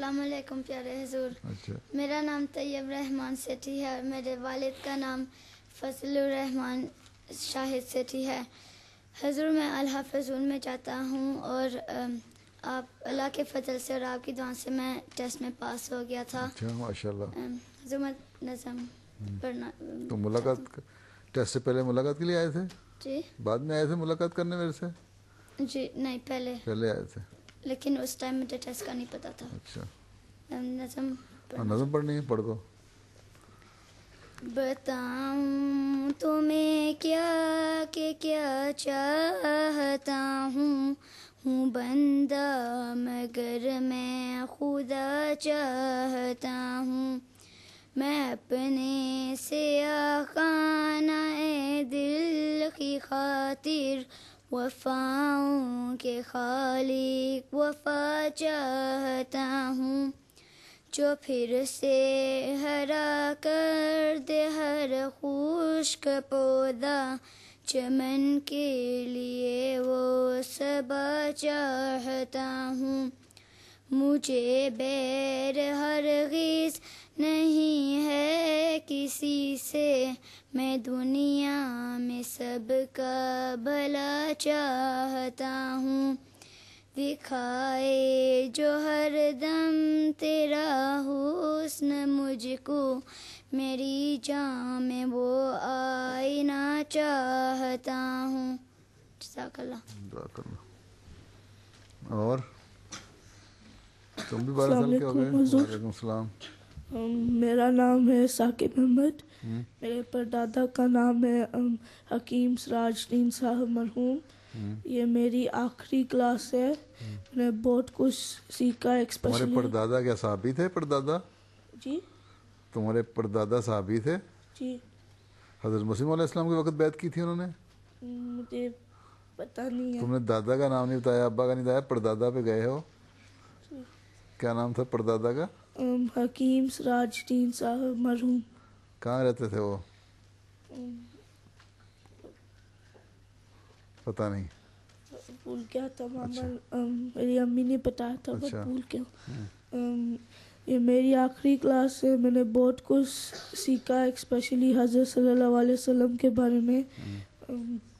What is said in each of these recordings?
अस्सलाम वालेकुम प्यारे हुजूर। अच्छा, मेरा नाम तैयब रहमान सेठी है और मेरे वालिद का नाम फजलुर रहमान शाहिद सेठी है। हुजूर मैं अल हाफिज़ में चाहता हूँ और आप अल्लाह के फजल से और आपकी दुआ से मैं टेस्ट में पास हो गया था। अच्छा, माशाल्लाह। हुजूर मैं नज़म पढ़ना तो मुलाकात टेस्ट से पहले मुलाकात के लिए आए थे? जी बाद में आए थे मुलाकात करने मेरे से? जी नहीं पहले आए थे। लेकिन उस टाइम मुझे टेस्ट का नहीं पता था। अच्छा, नज़म नज़म पढ़नी है, पढ़ दो। बताऊं तुम्हें क्या चाहता हूँ बंदा मगर मैं खुदा चाहता हूँ। मैं अपने से आखाना ए दिल की खातिर वफाओं के खालिक वफा चाहता हूँ। जो फिर से हरा कर दे हर खुश्क पौधा चमन के लिए वो सबा चाहता हूँ। मुझे बैर हरगिज़ नहीं है किसी से मैं दुनिया में सबका भला चाहता हूँ। दिखाए जो हर दम तेरा हुस्न मुझको मेरी जान में वो आईना चाहता हूँ। और तुम भी 12 साल के हो गए? वालेकुम सलाम। मेरा नाम है साकिब अहमद। मेरे परदादा का नाम है हकीम सिराजुद्दीन साहब मरहूम। ये मेरी आखिरी क्लास है। मैंने बहुत कुछ सीखा। तुम्हारे परदादा क्या साहबी थे? परदादा जी, तुम्हारे परदादा साहबी थे? जी, हज़रत मसीह अलैहि सलाम के वक्त बैत की थी उन्होंने? मुझे पता नहीं है। तुमने दादा का नाम नहीं बताया, अब्बा का नहीं बताया, परदादा पे गए हो। क्या नाम था परदादा का? हकीम सिराजुद्दीन साहब मरहूम। कहाँ रहते थे वो? पता नहीं, भूल गया था मामा। अच्छा। मेरी अम्मी ने बताया था, बट अच्छा। भूल गया। ये मेरी आखिरी क्लास है। मैंने बहुत कुछ सीखा, स्पेशली हज़रत सल्लल्लाहु अलैहि वसल्लम के बारे में।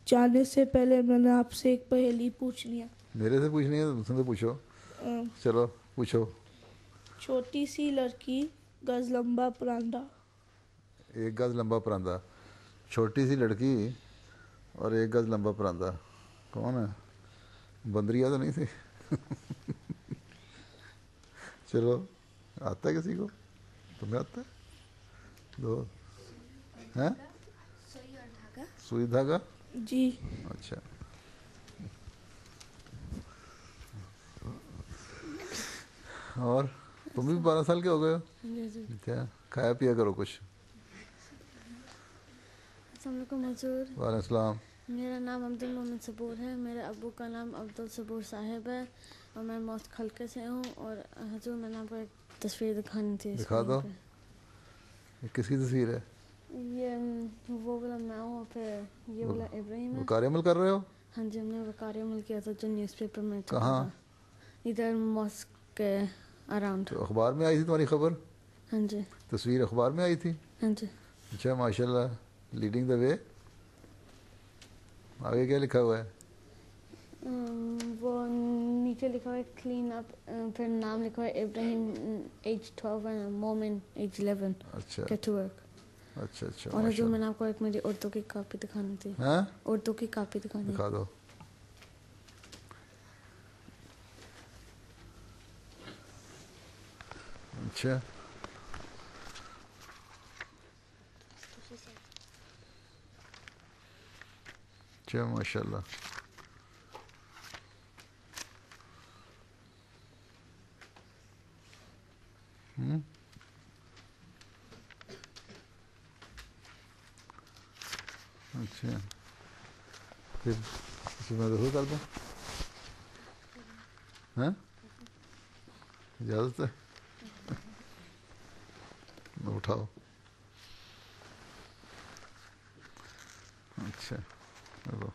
जाने से पहले मैंने आपसे एक पहेली पूछनी है। मेरे से पूछनी है तो तुमसे पूछो। चलो पूछो। छोटी सी लड़की गज लंबा परांदा। एक गज लंबा परांदा। छोटी सी लड़की और एक गज लंबा परांदा। कौन है? बंदरिया तो नहीं थी? चलो, आता है किसी को? तुम्हें आता है? दो हैं? सुई धागा। जी, अच्छा, और तुम भी 12 साल के हो गए हो? क्या खाया पिया करो कुछ। वालेकुम सलाम। मेरा नाम अब्दुल मोहम्मद सबूर है। मेरे अब्बू का नाम अब्दुल सबूर साहिब है और मैं मौत खलके से हूँ। और हजूर मैंने आपको एक तस्वीर दिखानी थी। दिखा दो। ये किसकी तस्वीर है? ये वो वाला मैं हूँ और फिर ये वाला इब्राहिम है। वकार अमल कर रहे हो? हाँ जी, हमने वकार अमल किया था जो न्यूज़पेपर में छपा कहाँ? था। इधर मॉस्क के अराउंड। तो अखबार में आई थी तुम्हारी खबर? हाँ जी। तस्वीर अखबार में आई थी? हाँ जी। अच्छा, माशाल्लाह, लीडिंग द वे। आगे क्या लिखा हुआ है? वो नीचे लिखा हुआ है क्लीन अप, फिर नाम लिखा हुआ है इब्राहिम एज 12 एंड मोमिन एज 11 अच्छा, गेट टू वर्क। अच्छा, अच्छा, और हजूर मैंने आपको एक मेरी उर्दू की कॉपी दिखानी थी। हाँ? उर्दू की कॉपी दिखानी। दिखा दो। अच्छा, अच्छा, माशाल्लाह। अच्छा, फिर इसमें जरूर कर दूँ? हैं? इजाज़त है? उठाओ। अच्छा, चलो।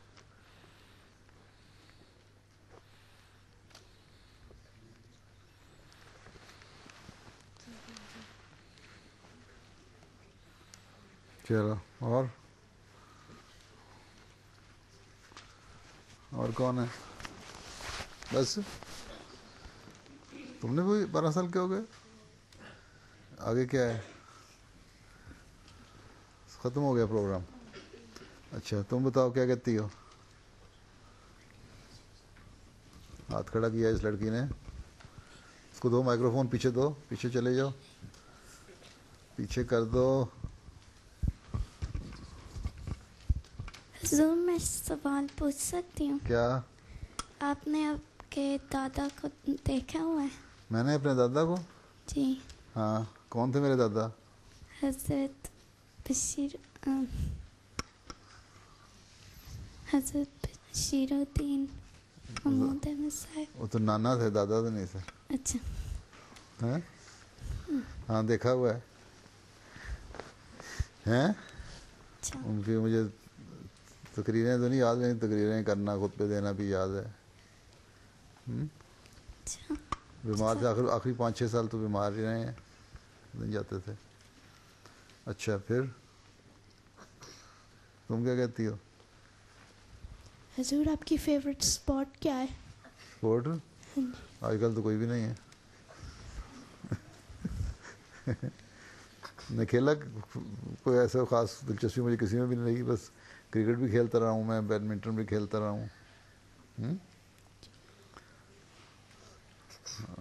चलो और कौन है? बस तुमने भी 12 साल के हो गए? आगे क्या है? ख़त्म हो गया प्रोग्राम? अच्छा, तुम बताओ क्या कहती हो? हाथ खड़ा किया इस लड़की ने। उसको दो माइक्रोफोन, पीछे दो, पीछे चले जाओ, पीछे कर दो। हुजूर, मैं सवाल पूछ सकती हूँ? क्या? आपने आपके दादा को देखा हुआ है? मैंने अपने दादा को? जी। हाँ, कौन थे मेरे दादा? हजरत बशीरुद्दीन महमूद अहमद साहब। वो तो नाना थे, दादा तो नहीं थे। अच्छा। हैं? हाँ, देखा हुआ है। हैं? अच्छा। उनकी मुझे तकरीरें तो नहीं याद, नहीं, तकरीरें करना, खुतबे देना भी याद है। अच्छा। बीमार थे, आखिरी 5-6 साल तो बीमार ही रहे हैं, नहीं जाते थे। अच्छा, फिर तुम क्या कहती हो? हुजूर, आपकी फेवरेट स्पोर्ट क्या है? स्पोर्ट? आजकल तो कोई भी नहीं है। मैं खेला कोई ऐसा ख़ास दिलचस्पी मुझे किसी में भी नहीं लगी, बस क्रिकेट भी खेलता रहा हूँ मैं, बैडमिंटन भी खेलता रहा हूँ।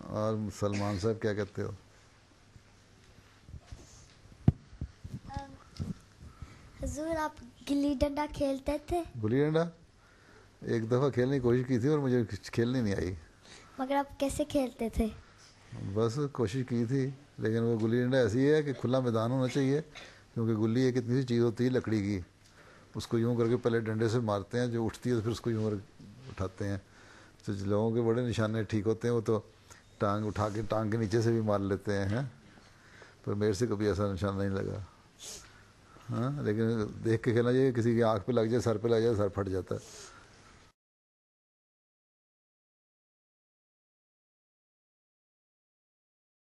और सलमान साहब क्या कहते हो? हुजूर, आप गिल्ली डंडा खेलते थे? गुल्ली डंडा एक दफ़ा खेलने की कोशिश की थी और मुझे खेलनी नहीं आई। मगर आप कैसे खेलते थे? बस कोशिश की थी, लेकिन वो गुल्ली डंडा ऐसी है कि खुला मैदान होना चाहिए, क्योंकि गुल्ली एक इतनी सी चीज़ होती है लकड़ी की, उसको यूँ करके पहले डंडे से मारते हैं, जो उठती है तो फिर उसको यूँ करके उठाते हैं। तो लोगों के बड़े निशाने ठीक होते हैं, वो तो टांग उठा के टांग के नीचे से भी मार लेते हैं, पर मेरे से कभी ऐसा निशान नहीं लगा। हाँ, लेकिन देख के खेलना चाहिए, किसी की आँख पे लग जाए, सर पे लग जाए, सर फट जाता है।